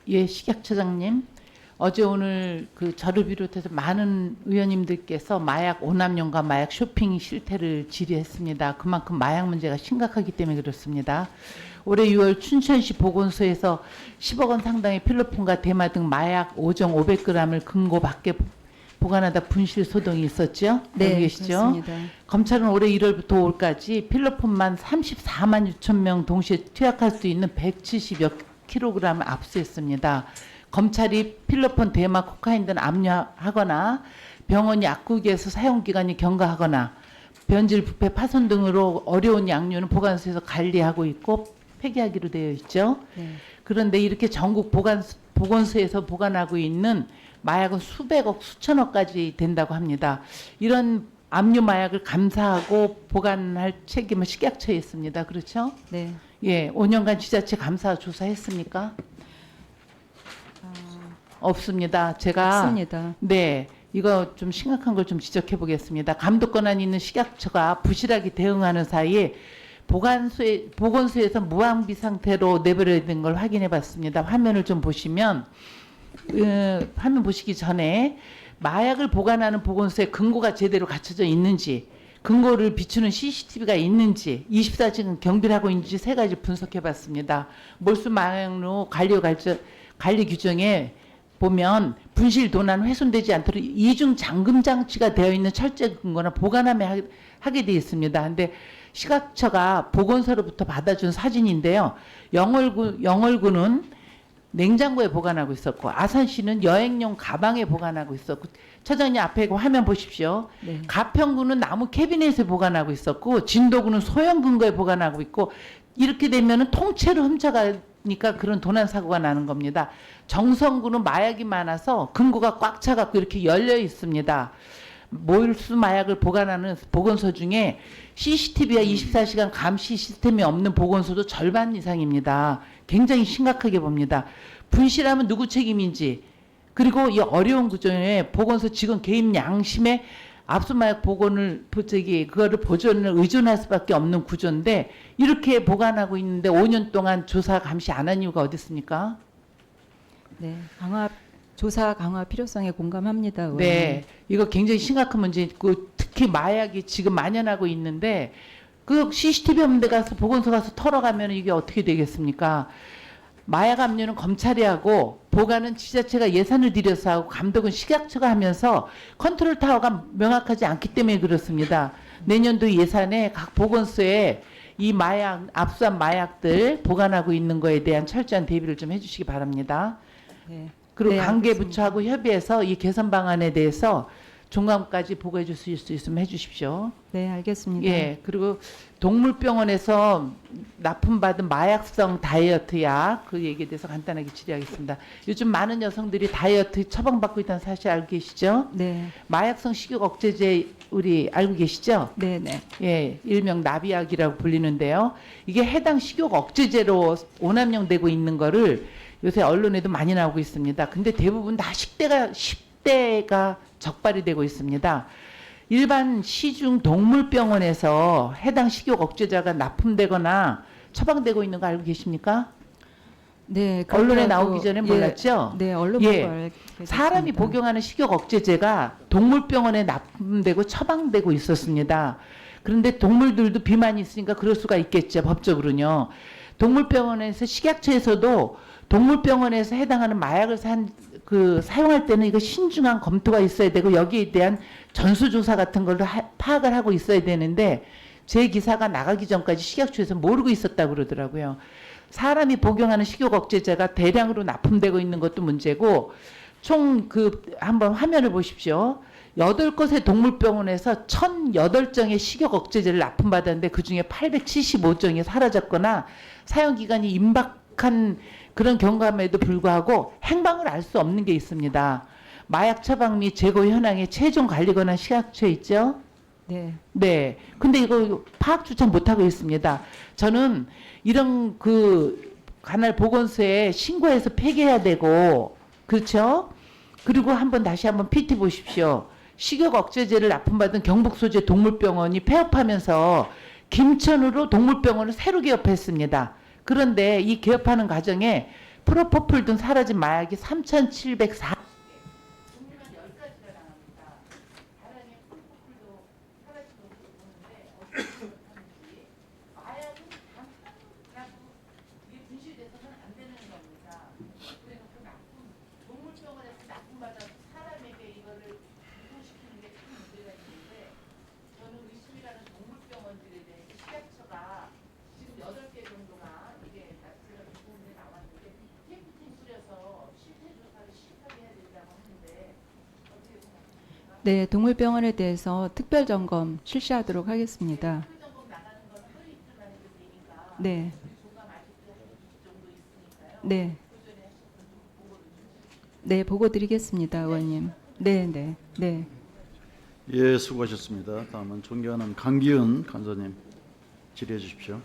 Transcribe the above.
예, 식약처장님. 어제 오늘 그 저를 비롯해서 많은 의원님들께서 마약 오남용과 마약 쇼핑 실태를 질의했습니다. 그만큼 마약 문제가 심각하기 때문에 그렇습니다. 올해 6월 춘천시 보건소에서 10억 원 상당의 필로폰과 대마 등 마약 5정 500g을 금고 밖에 보관하다 분실 소동이 있었죠? 네, 알고 계시죠? 그렇습니다. 검찰은 올해 1월부터 5월까지 필로폰만 34만 6천 명 동시에 투약할 수 있는 170여 킬로그램을 압수했습니다. 검찰이 필로폰, 대마, 코카인 등 압류하거나 병원 약국에서 사용기간이 경과하거나 변질, 부패, 파손 등으로 어려운 약류는 보관소에서 관리하고 있고 폐기하기로 되어 있죠. 네. 그런데 이렇게 전국 보건소에서 보관하고 있는 마약은 수백억, 수천억까지 된다고 합니다. 이런 압류 마약을 감사하고 보관할 책임은 식약처에 있습니다. 그렇죠? 네. 예, 5년간 지자체 감사 조사했습니까? 없습니다. 제가 없습니다. 네, 이거 좀 심각한 걸 좀 지적해 보겠습니다. 감독 권한이 있는 식약처가 부실하게 대응하는 사이에 보건소에서 무방비 상태로 내버려야 된 걸 확인해 봤습니다. 화면을 좀 보시면 화면 보시기 전에 마약을 보관하는 보건소에 금고가 제대로 갖춰져 있는지, 금고를 비추는 CCTV가 있는지, 24시간 경비를 하고 있는지 세 가지 분석해 봤습니다. 몰수 마약류 관리 규정에 보면 분실, 도난, 훼손되지 않도록 이중 잠금 장치가 되어 있는 철제 금고나 보관함에 하게 되어 있습니다. 근데 식약처가 보건소로부터 받아준 사진인데요. 영월구는 냉장고에 보관하고 있었고, 아산시는 여행용 가방에 보관하고 있었고, 처장님 앞에 그 화면 보십시오. 네. 가평구는 나무 캐비넷에 보관하고 있었고, 진도구는 소형 금고에 보관하고 있고, 이렇게 되면은 통째로 훔쳐가니까 그런 도난 사고가 나는 겁니다. 정성구는 마약이 많아서 금고가 꽉 차갖고 이렇게 열려 있습니다. 몰수 마약을 보관하는 보건소 중에 CCTV와 24시간 감시 시스템이 없는 보건소도 절반 이상입니다. 굉장히 심각하게 봅니다. 분실하면 누구 책임인지, 그리고 이 어려운 구조에 보건소 직원 개인 양심에 압수마약 그거를 보존을 의존할 수밖에 없는 구조인데, 이렇게 보관하고 있는데 5년 동안 조사 감시 안 한 이유가 어디 있습니까? 네. 조사 강화 필요성에 공감합니다. 의원님. 네, 이거 굉장히 심각한 문제고, 특히 마약이 지금 만연하고 있는데 그 CCTV 없는 데 가서 보건소 가서 털어가면 이게 어떻게 되겠습니까? 마약 압류는 검찰이 하고 보관은 지자체가 예산을 들여서 하고 감독은 식약처가 하면서 컨트롤 타워가 명확하지 않기 때문에 그렇습니다. 내년도 예산에 각 보건소에 이 압수한 마약들 보관하고 있는 거에 대한 철저한 대비를 좀 해주시기 바랍니다. 네. 그리고 네, 관계부처하고 협의해서 이 개선 방안에 대해서 종감까지 보고해 주실 수 있으면 해주십시오. 네, 알겠습니다. 예, 그리고 동물병원에서 납품받은 마약성 다이어트 약 그 얘기에 대해서 간단하게 질의하겠습니다. 요즘 많은 여성들이 다이어트 처방받고 있다는 사실 알고 계시죠? 네. 마약성 식욕 억제제 우리 알고 계시죠? 네, 네. 예, 일명 나비약이라고 불리는데요. 이게 해당 식욕 억제제로 오남용되고 있는 거를 요새 언론에도 많이 나오고 있습니다. 근데 대부분 다 10대가 적발이 되고 있습니다. 일반 시중 동물병원에서 해당 식욕 억제제가 납품되거나 처방되고 있는 거 알고 계십니까? 네. 언론에 그렇다고- 나오기 전에 몰랐죠? 네, 언론 예. 보고 알게 사람이 됐습니다. 복용하는 식욕 억제제가 동물병원에 납품되고 처방되고 있었습니다. 그런데 동물들도 비만이 있으니까 그럴 수가 있겠죠, 법적으로는요. 동물병원에서 식약처에서도 동물병원에서 해당하는 마약을 사용할 때는 이거 신중한 검토가 있어야 되고 여기에 대한 전수조사 같은 걸로 파악을 하고 있어야 되는데 제 기사가 나가기 전까지 식약처에서 모르고 있었다고 그러더라고요. 사람이 복용하는 식욕 억제제가 대량으로 납품되고 있는 것도 문제고 총 한번 화면을 보십시오. 8곳의 동물병원에서 1,008정의 식욕 억제제를 납품받았는데 그중에 875정이 사라졌거나 사용기간이 임박한 그런 경감에도 불구하고 행방을 알 수 없는 게 있습니다. 마약 처방 및 재고 현황의 최종 관리권한 식약처에 있죠? 네. 네. 근데 이거 파악조차 못하고 있습니다. 저는 이런 관할 보건소에 신고해서 폐기해야 되고, 그렇죠? 그리고 다시 한번 PT 보십시오. 식욕 억제제를 납품받은 경북 소재 동물병원이 폐업하면서 김천으로 동물병원을 새로 개업했습니다. 그런데 이 개업하는 과정에 프로포폴 등 사라진 마약이 3,704. 종류만 10가지가 나갑니다. 다량의 프로포폴도 사라진 것으로 보는데 어떻게 못하는지. 마약은 단순하고 이게 분실돼서는 안 되는 겁니다. 그래서 그 나쁜 동물병원에서 나쁜 받아서 사람에게 이거를 유통시키는 게 큰 문제가 있는데 저는 의심이라는 동물병원들에 대해서 식약처가 지금 8개 정도가 이게 제가 부분에 나왔는데 캠프팅 뿌려서 실태 조사를 시급하게 해야 된다고 하는데 어떻게 생각하십니까? 네, 동물병원에 대해서 특별 점검 실시하도록 하겠습니다. 풀점검 나가는 건 하루 이틀만 해도 되니까 네, 조감 아직도 한 2주 정도 있으니까요. 네, 그 전에 하셨던 보고를 좀 네, 보고 드리겠습니다, 의원님. 네, 네, 네. 예, 수고하셨습니다. 다음은 존경하는 강기훈 간사님 질의해 주십시오.